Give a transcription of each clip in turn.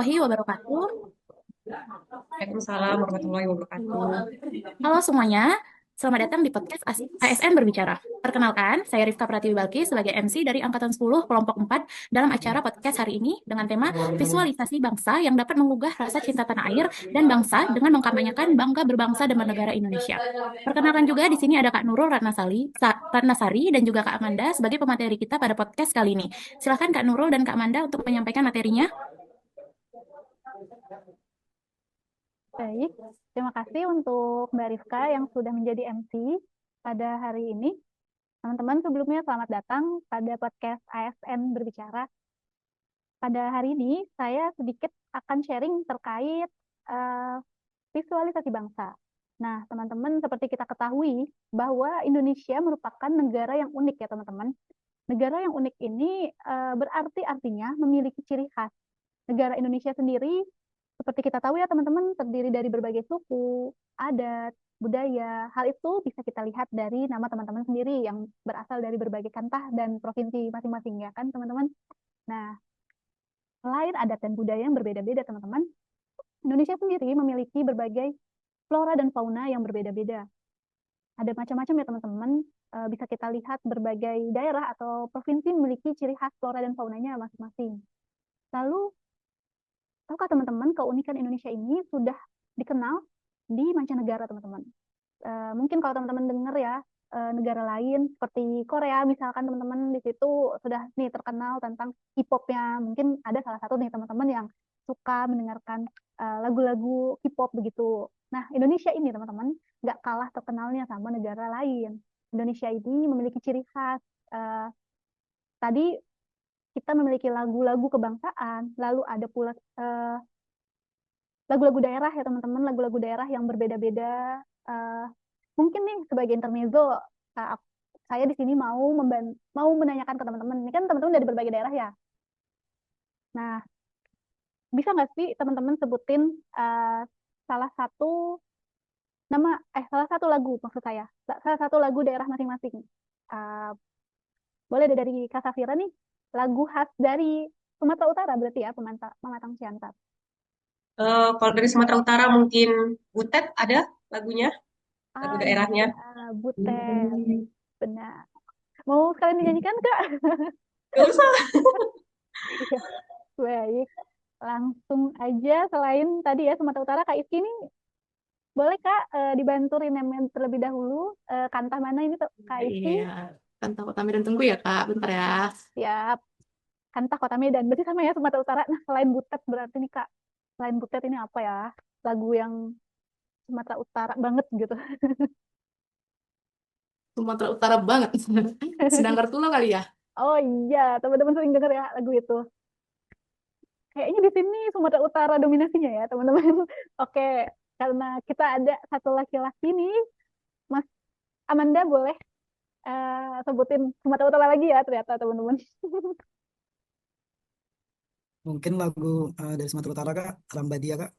warahmatullahi wabarakatuh. Waalaikumsalam warahmatullahi wabarakatuh. Halo semuanya, selamat datang di podcast ASN Berbicara. Perkenalkan, saya Rifka Pratiwi Balki sebagai MC dari Angkatan 10 Kelompok 4 dalam acara podcast hari ini dengan tema visualisasi bangsa yang dapat menggugah rasa cinta tanah air dan bangsa dengan mengkampanyekan bangga berbangsa dan bernegara Indonesia. Perkenalkan juga di sini ada Kak Nurul Ratnasari dan juga Kak Amanda sebagai pemateri kita pada podcast kali ini. Silakan Kak Nurul dan Kak Amanda untuk menyampaikan materinya. Baik, terima kasih untuk Mbak Rifka yang sudah menjadi MC pada hari ini. Teman-teman, sebelumnya selamat datang pada podcast ASN Berbicara. Pada hari ini, saya sedikit akan sharing terkait eh, visualisasi bangsa. Nah, teman-teman, seperti kita ketahui bahwa Indonesia merupakan negara yang unik ya, teman-teman. Negara yang unik ini berarti artinya memiliki ciri khas. Negara Indonesia sendiri seperti kita tahu ya teman-teman, terdiri dari berbagai suku, adat, budaya. Hal itu bisa kita lihat dari nama teman-teman sendiri yang berasal dari berbagai kantah dan provinsi masing-masing ya kan teman-teman. Nah, selain adat dan budaya yang berbeda-beda teman-teman, Indonesia sendiri memiliki berbagai flora dan fauna yang berbeda-beda. Ada macam-macam ya teman-teman. Bisa kita lihat berbagai daerah atau provinsi memiliki ciri khas flora dan faunanya masing-masing. Lalu, tahukah teman-teman keunikan Indonesia ini sudah dikenal di mancanegara, teman-teman? Mungkin kalau teman-teman dengar ya, negara lain seperti Korea misalkan teman-teman di situ sudah nih terkenal tentang K-popnya. Mungkin ada salah satu nih teman-teman yang suka mendengarkan lagu-lagu K-pop begitu. Nah, Indonesia ini teman-teman nggak kalah terkenalnya sama negara lain. Indonesia ini memiliki ciri khas. eh, Tadi kita memiliki lagu-lagu kebangsaan, lalu ada pula lagu-lagu daerah ya teman-teman, lagu-lagu daerah yang berbeda-beda. Eh, Mungkin nih sebagai intermezzo, uh, saya di sini mau menanyakan ke teman-teman. Ini kan teman-teman dari berbagai daerah ya. Nah, bisa nggak sih teman-teman sebutin salah satu salah satu lagu maksud saya, salah satu lagu daerah masing-masing. Uh, Boleh deh dari Kak Safira nih, lagu khas dari Sumatera Utara berarti ya, Pematang Siantar. Kalau dari Sumatera Utara mungkin Butet ada lagunya, lagu daerahnya. Ada Butet, benar. Mau sekalian dinyanyikan Kak? Gak usah. Iya, baik. Langsung aja selain tadi ya Sumatera Utara, Kak Iski ini boleh Kak dibantu rename terlebih dahulu kantah mana ini tuh Kak Iski? Iya, kan takut Tami dan tunggu ya Kak, bentar ya. Siap. Kantah Kota Medan. Berarti sama ya Sumatera Utara. Nah, selain Butet berarti nih Kak. Selain Butet ini apa ya? Lagu yang Sumatera Utara banget gitu. Sumatera Utara banget. Sedang Kartulo kali ya? Oh iya, teman-teman sering denger ya lagu itu. Kayaknya di sini Sumatera Utara dominasinya ya, teman-teman. Oke, karena kita ada satu laki-laki nih, Mas Amanda boleh sebutin Sumatera Utara lagi ya ternyata teman-teman. Mungkin lagu dari Sumatera Utara Kak, Rambadia Kak.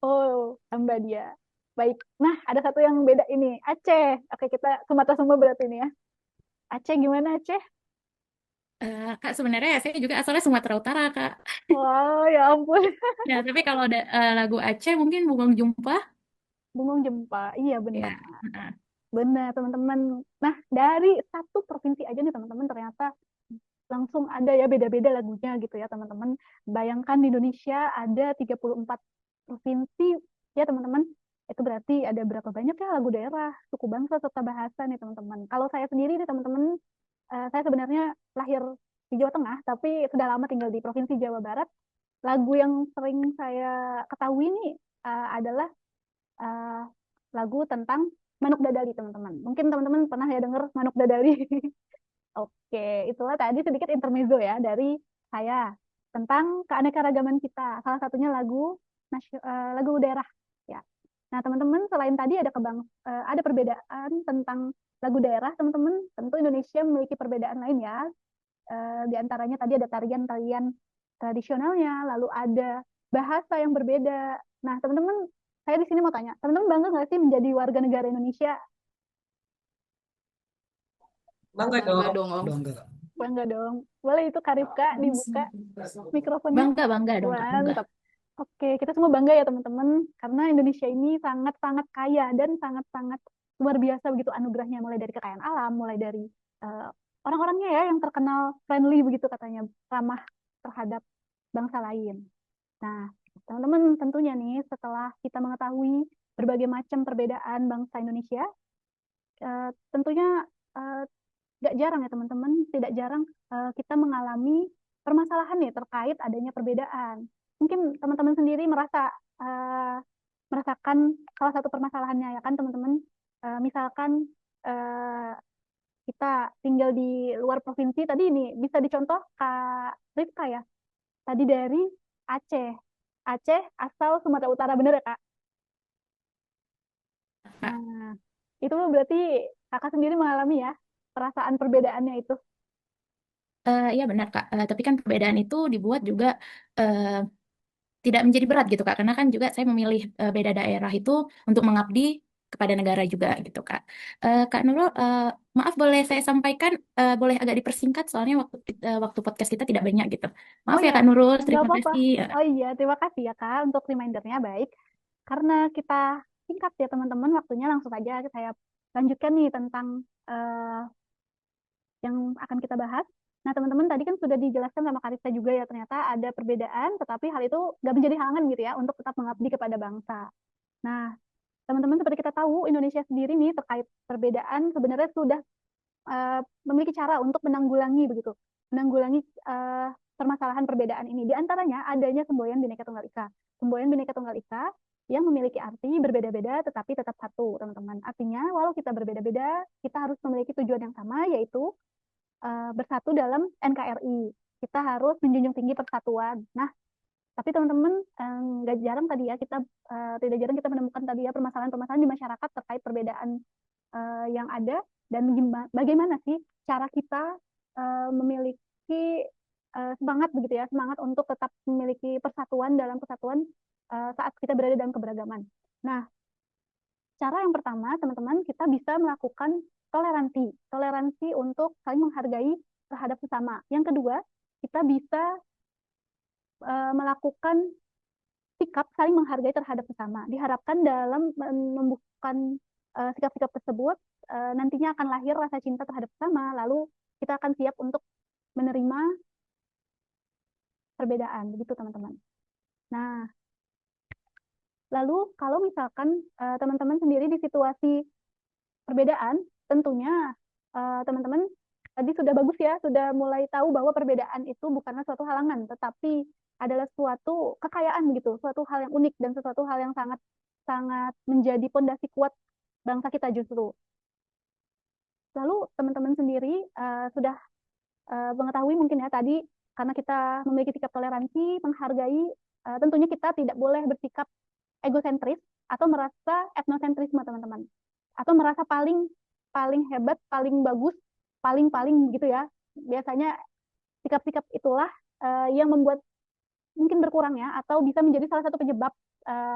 Oh, tambah dia. Baik. Nah, ada satu yang beda ini, Aceh. Oke, kita Sumatera semua berarti ini ya. Aceh gimana Aceh? Kak, sebenarnya saya juga asalnya Sumatera Utara, Kak. Wow, ya ampun. Ya, tapi kalau ada lagu Aceh mungkin Bungong Jumpa. Bungong Jempa. Iya Ya. benar. Heeh. Benar, teman-teman. Nah, dari satu provinsi aja nih teman-teman ternyata langsung ada ya beda-beda lagunya gitu ya teman-teman. Bayangkan di Indonesia ada 34 provinsi ya teman-teman. Itu berarti ada berapa banyak ya lagu daerah, suku bangsa serta bahasa nih teman-teman. Kalau saya sendiri nih teman-teman, saya sebenarnya lahir di Jawa Tengah tapi sudah lama tinggal di Provinsi Jawa Barat. Lagu yang sering saya ketahui nih adalah eh, lagu tentang Manuk Dadali teman-teman. Mungkin teman-teman pernah ya dengar Manuk Dadali. Oke, itulah tadi sedikit intermezzo ya dari saya tentang keanekaragaman kita. Salah satunya lagu daerah ya. Nah, teman-teman, selain tadi ada perbedaan tentang lagu daerah, teman-teman. Tentu Indonesia memiliki perbedaan lain ya. Di antaranya tadi ada tarian-tarian tradisionalnya, lalu ada bahasa yang berbeda. Nah, teman-teman, saya di sini mau tanya, teman-teman bangga nggak sih menjadi warga negara Indonesia? Bangga Bangga dong. dong, Om. Bangga Kak. Bangga dong. Boleh itu Karifka dibuka mikrofonnya? Bangga, bangga dong, Kak, bangga. Mantap. Oke, kita semua bangga ya teman-teman, karena Indonesia ini sangat-sangat kaya dan sangat-sangat luar biasa begitu anugerahnya, mulai dari kekayaan alam, mulai dari eh, orang-orangnya ya yang terkenal friendly begitu katanya, ramah terhadap bangsa lain. Nah, teman-teman tentunya nih setelah kita mengetahui berbagai macam perbedaan bangsa Indonesia, tentunya eh, gak jarang ya teman-teman, tidak jarang kita mengalami permasalahan nih terkait adanya perbedaan. Mungkin teman-teman sendiri merasakan salah satu permasalahannya ya kan teman-teman. Misalkan eh, kita tinggal di luar provinsi, tadi ini bisa dicontoh Kak Rifka ya, tadi dari Aceh. Aceh asal Sumatera Utara, bener ya Kak? Kak. Nah, itu berarti Kakak sendiri mengalami ya perasaan perbedaannya itu. Iya benar Kak. Tapi kan perbedaan itu dibuat juga eh, tidak menjadi berat gitu Kak, karena kan juga saya memilih beda daerah itu untuk mengabdi kepada negara juga gitu Kak. Kak Nurul, maaf boleh saya sampaikan, boleh agak dipersingkat soalnya waktu podcast kita tidak banyak gitu. Oh Maaf ya ya, Kak Nurul, nggak terima apa-apa. kasih. Oh iya, terima kasih ya Kak untuk remindernya. Baik, karena kita singkat ya teman-teman, waktunya langsung aja saya lanjutkan nih tentang eh, yang akan kita bahas. Nah teman-teman tadi kan sudah dijelaskan sama Karista juga ya, ternyata ada perbedaan, tetapi hal itu nggak menjadi halangan gitu ya untuk tetap mengabdi kepada bangsa. Nah teman-teman seperti kita tahu Indonesia sendiri nih terkait perbedaan sebenarnya sudah memiliki cara untuk menanggulangi begitu, menanggulangi permasalahan perbedaan ini. Di antaranya adanya semboyan Bhinneka Tunggal Ika. Semboyan Bhinneka Tunggal Ika yang memiliki arti berbeda-beda tetapi tetap satu, teman-teman. Artinya, walau kita berbeda-beda, kita harus memiliki tujuan yang sama, yaitu bersatu dalam NKRI. Kita harus menjunjung tinggi persatuan. Nah, tapi teman-teman nggak jarang tadi ya kita tidak jarang kita menemukan tadi ya permasalahan-permasalahan di masyarakat terkait perbedaan yang ada dan bagaimana sih cara kita memiliki semangat begitu ya, semangat untuk tetap memiliki persatuan dalam kesatuan saat kita berada dalam keberagaman. Nah, cara yang pertama teman-teman kita bisa melakukan toleransi, toleransi untuk saling menghargai terhadap sesama. Yang kedua, kita bisa melakukan sikap saling menghargai terhadap sesama. Diharapkan dalam menumbuhkan sikap-sikap tersebut nantinya akan lahir rasa cinta terhadap sesama, lalu kita akan siap untuk menerima perbedaan, begitu teman-teman. Nah, lalu kalau misalkan teman-teman sendiri di situasi perbedaan, tentunya teman-teman tadi sudah bagus ya, sudah mulai tahu bahwa perbedaan itu bukanlah suatu halangan, tetapi adalah suatu kekayaan begitu, suatu hal yang unik dan sesuatu hal yang sangat sangat menjadi pondasi kuat bangsa kita justru. Lalu teman-teman sendiri sudah mengetahui mungkin ya tadi karena kita memiliki sikap toleransi, menghargai, tentunya kita tidak boleh bersikap egosentris atau merasa etnosentrisme teman-teman, atau merasa paling paling hebat, paling bagus, paling paling gitu ya. Biasanya sikap-sikap itulah yang membuat mungkin berkurang ya, atau bisa menjadi salah satu penyebab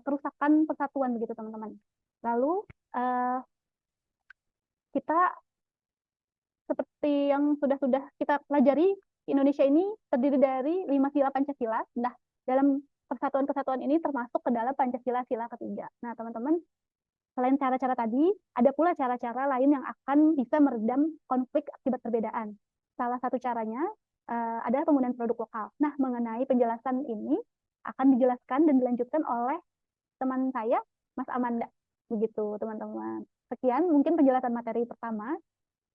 kerusakan persatuan begitu teman-teman. Lalu uh, kita seperti yang sudah kita pelajari, Indonesia ini terdiri dari 5 sila Pancasila. Nah, dalam persatuan kesatuan ini termasuk ke dalam Pancasila sila ketiga. Nah, teman-teman, selain cara-cara tadi, ada pula cara-cara lain yang akan bisa meredam konflik akibat perbedaan. Salah satu caranya adalah penggunaan produk lokal. Nah, mengenai penjelasan ini akan dijelaskan dan dilanjutkan oleh teman saya, Mas Amanda. Begitu, teman-teman. Sekian mungkin penjelasan materi pertama.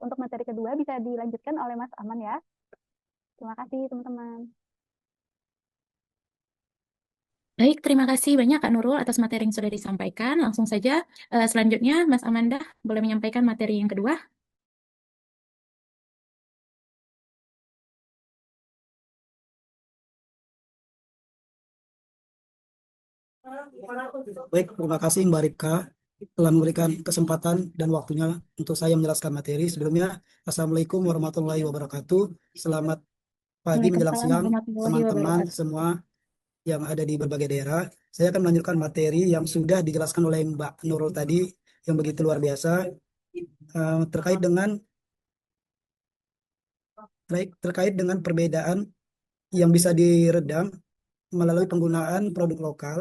Untuk materi kedua bisa dilanjutkan oleh Mas Aman ya. Terima kasih teman-teman. Baik, terima kasih banyak Kak Nurul atas materi yang sudah disampaikan. Langsung saja, selanjutnya Mas Amanda boleh menyampaikan materi yang kedua. Baik, terima kasih Mbak Rika telah memberikan kesempatan dan waktunya untuk saya menjelaskan materi. Sebelumnya, Assalamualaikum warahmatullahi wabarakatuh. Selamat pagi menjelang Waalaikumsalam siang, warahmatullahi teman-teman wabarakatuh. semua yang ada di berbagai daerah. Saya akan melanjutkan materi yang sudah dijelaskan oleh Mbak Nurul tadi, yang begitu luar biasa, terkait dengan terkait dengan perbedaan yang bisa diredam melalui penggunaan produk lokal,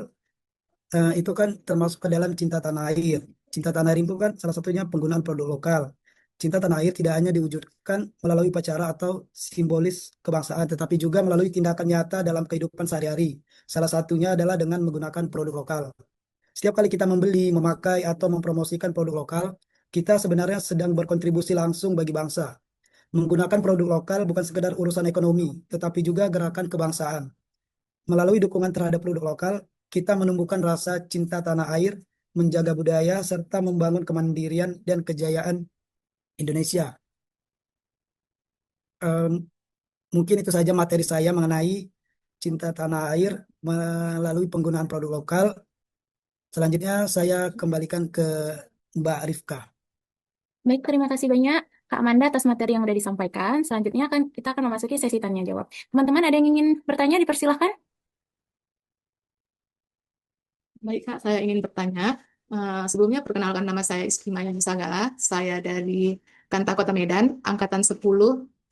itu kan termasuk ke dalam cinta tanah air. Cinta tanah air itu kan salah satunya penggunaan produk lokal. Cinta tanah air tidak hanya diwujudkan melalui upacara atau simbolis kebangsaan, tetapi juga melalui tindakan nyata dalam kehidupan sehari-hari. Salah satunya adalah dengan menggunakan produk lokal. Setiap kali kita membeli, memakai, atau mempromosikan produk lokal, kita sebenarnya sedang berkontribusi langsung bagi bangsa. Menggunakan produk lokal bukan sekedar urusan ekonomi, tetapi juga gerakan kebangsaan. Melalui dukungan terhadap produk lokal, kita menumbuhkan rasa cinta tanah air, menjaga budaya, serta membangun kemandirian dan kejayaan Indonesia. Em, Mungkin itu saja materi saya mengenai cinta tanah air melalui penggunaan produk lokal. Selanjutnya saya kembalikan ke Mbak Rifka. Baik, terima kasih banyak Kak Amanda atas materi yang sudah disampaikan. Selanjutnya kita akan memasuki sesi tanya jawab. Teman-teman ada yang ingin bertanya, dipersilahkan. Baik, Kak, saya ingin bertanya. Sebelumnya perkenalkan, nama saya Istimaya Sagala. Saya dari Kanta Kota Medan, Angkatan 10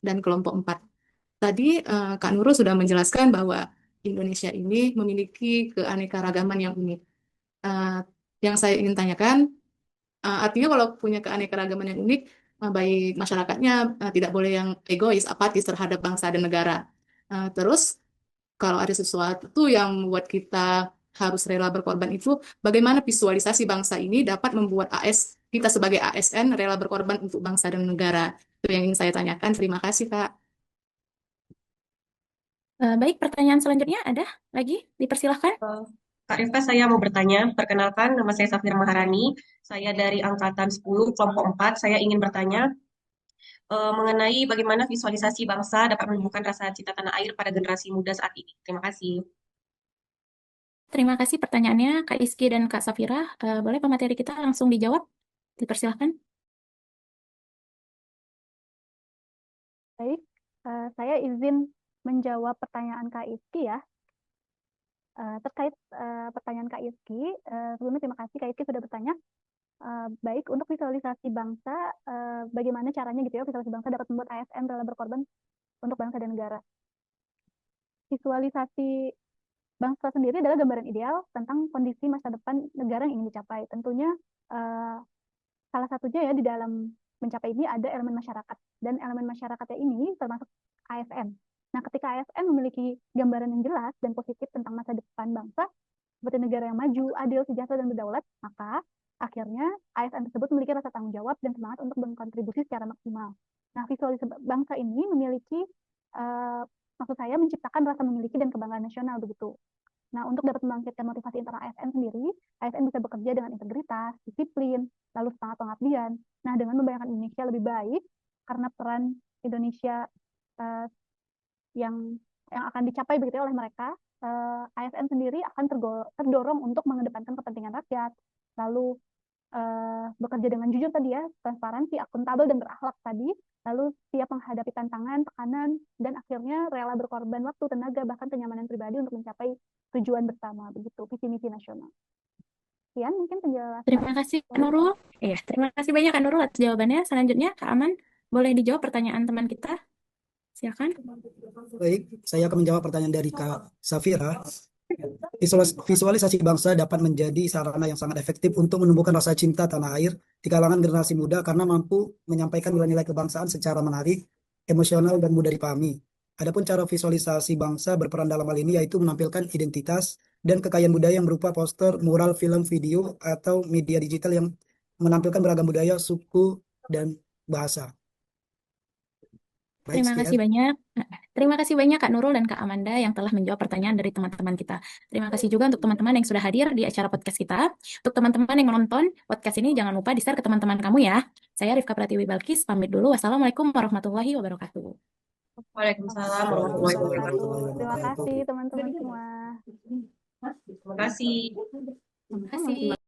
dan Kelompok 4. Tadi Kak Nurul sudah menjelaskan bahwa Indonesia ini memiliki keanekaragaman yang unik. Eh, yang saya ingin tanyakan, artinya kalau punya keanekaragaman yang unik, baik masyarakatnya tidak boleh yang egois, apatis terhadap bangsa dan negara. Terus kalau ada sesuatu yang membuat kita harus rela berkorban itu, bagaimana visualisasi bangsa ini dapat membuat kita sebagai ASN rela berkorban untuk bangsa dan negara? Itu yang ingin saya tanyakan. Terima kasih, Kak. Baik, pertanyaan selanjutnya ada lagi, dipersilahkan. Kak Rifka, saya mau bertanya. Perkenalkan, nama saya Safira Maharani. Saya dari Angkatan 10, Kelompok 4. Saya ingin bertanya mengenai bagaimana visualisasi bangsa dapat menumbuhkan rasa cinta tanah air pada generasi muda saat ini. Terima kasih. Terima kasih pertanyaannya Kak Iski dan Kak Safira. Boleh pemateri kita langsung dijawab? Dipersilahkan. Baik, saya izin menjawab pertanyaan Kak Iski ya. Terkait pertanyaan Kak Iski, sebelumnya terima kasih Kak Iski sudah bertanya. Baik, untuk visualisasi bangsa, bagaimana caranya gitu ya, visualisasi bangsa dapat membuat ASN rela berkorban untuk bangsa dan negara. Visualisasi bangsa sendiri adalah gambaran ideal tentang kondisi masa depan negara yang ingin dicapai. Tentunya salah satunya ya di dalam mencapai ini ada elemen masyarakat, dan elemen masyarakatnya ini termasuk ASN. Nah, ketika ASN memiliki gambaran yang jelas dan positif tentang masa depan bangsa seperti negara yang maju, adil, sejahtera, dan berdaulat, maka akhirnya ASN tersebut memiliki rasa tanggung jawab dan semangat untuk berkontribusi secara maksimal. Nah, visualisasi bangsa ini memiliki, maksud saya, menciptakan rasa memiliki dan kebanggaan nasional begitu. Nah, untuk dapat membangkitkan motivasi internal ASN sendiri, ASN bisa bekerja dengan integritas, disiplin, lalu semangat pengabdian. Nah, dengan membayangkan Indonesia lebih baik, karena peran Indonesia yang akan dicapai begitu oleh mereka, ASN sendiri akan terdorong untuk mengedepankan kepentingan rakyat, lalu bekerja dengan jujur tadi ya, transparansi, akuntabel, dan berakhlak tadi, lalu siap menghadapi tantangan, tekanan, dan akhirnya rela berkorban waktu, tenaga, bahkan kenyamanan pribadi untuk mencapai tujuan bersama, begitu, visi misi nasional. Sekian mungkin penjelasan. Terima kasih Kak Nurul. Iya, terima kasih banyak Kak Nurul atas jawabannya. Selanjutnya Kak Aman, boleh dijawab pertanyaan teman kita? Silakan. Baik, saya akan menjawab pertanyaan dari Kak Safira. Visualisasi bangsa dapat menjadi sarana yang sangat efektif untuk menumbuhkan rasa cinta tanah air di kalangan generasi muda karena mampu menyampaikan nilai-nilai kebangsaan secara menarik, emosional, dan mudah dipahami. Adapun cara visualisasi bangsa berperan dalam hal ini yaitu menampilkan identitas dan kekayaan budaya yang berupa poster, mural, film, video, atau media digital yang menampilkan beragam budaya, suku, dan bahasa. Baik, Terima kasih sekian. banyak. Terima kasih banyak Kak Nurul dan Kak Amanda yang telah menjawab pertanyaan dari teman-teman kita. Terima kasih juga untuk teman-teman yang sudah hadir di acara podcast kita. Untuk teman-teman yang menonton podcast ini, jangan lupa di-share ke teman-teman kamu ya. Saya Rifka Pratiwi Balkis, pamit dulu. Wassalamualaikum warahmatullahi wabarakatuh. Waalaikumsalam warahmatullahi wabarakatuh. Terima kasih teman-teman semua. Terima kasih. Terima kasih.